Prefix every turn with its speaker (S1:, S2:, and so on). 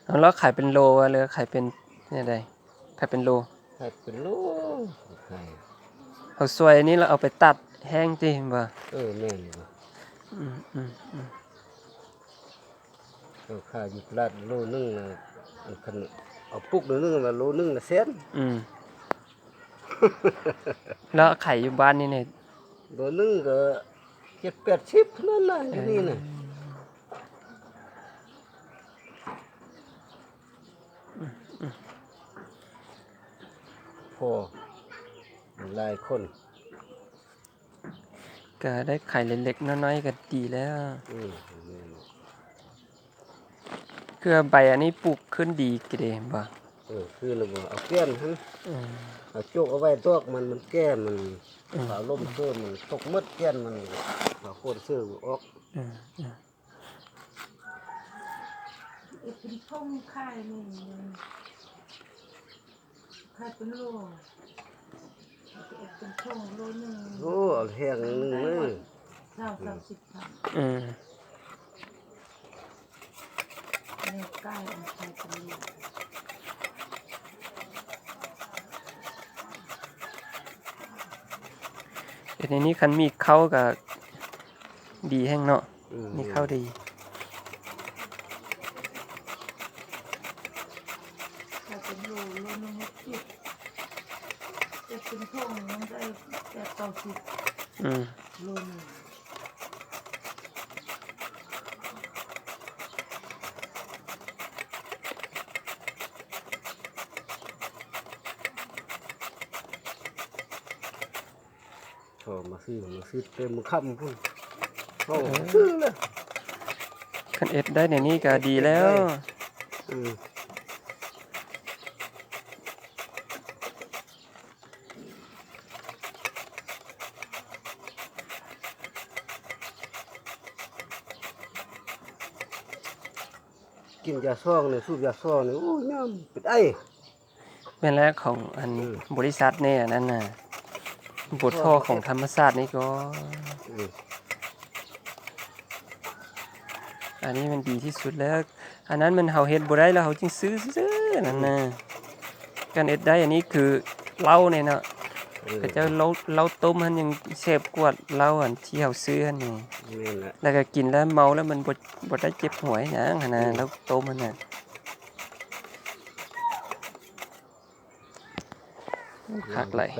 S1: เอาแล้วขายเป็นโลหรือขายเป็นเนี่ยใดขายเป็นโล
S2: ขายเป็นโลขาย
S1: เอาซวยนี้เราเอาไปตัดแห้งติบ่
S2: แม่นบ่
S1: อืม
S2: เราขายอยู่ตลาดโลนึงน่ะอันคันเอาปุกโลนึงละโลนึงละแสน
S1: แล้วขายอยู่บ้านนี่เนี่ย
S2: โลนึงก็70-80เท่านั้นล่ะอยู่นี่น่ะพอหลายคน
S1: ก็ได้ขายเล็กๆน้อยๆก็ดีแล้วคือใบอันนี้ปลูกขึ้นดีกี่เดบ่
S2: คือเราบอกเอาแก้นหั่นเอาโจกเอาไว้ตอกมันแก้มันเอาลมเสื้อมันตกหมดแก้นมันเอาโคนเสื้อออก
S3: เป็นท่งค่ายนี่ค่ายเป็นโลเป็นท่งโลนึง
S2: โอ้เอาแห้งนึงเลย
S3: 30,000ในใกล้อันค่ายเป็นโล
S1: ในนี้คันมีเข้ากับดีแห้งเนาะมีเข้าดี
S3: ค่ายเป็นโลนึงคิดจะเป็นท่งมันได้80-90โลนึง
S2: มาซื้อเต็มค่ำพุ่นซื้อเลย
S1: คันเอ็ดได้ในนี้ก็ดีแล้ว
S2: กินยาซ่องเนี่ยสูบยาซ่องเนี่ยโอ้ยน้ำเป็นไอ
S1: เป็นแล้วของอันบริษัทเนี่ยนั่นน่ะบทท่อของธรรมศาสตร์นี่ก็อันนี้มันดีที่สุดแล้วอันนั้นมันเฮาเฮ็ดบ่ได้แล้วเฮาจึงซื้อนั่นน่ะการเฮ็ดได้อันนี้คือเหล้าเนี่ยเนาะเขาเจ้าเหล้าต้มมันยังแซ่บกว่าเหล้าอันที่เฮาซื้ออันนี้แล้วก็กินแล้วเมาแล้วมันบ่ได้เจ็บหัวหยังหั่นน่ะแล้วต้มมันน่ะคักหลาย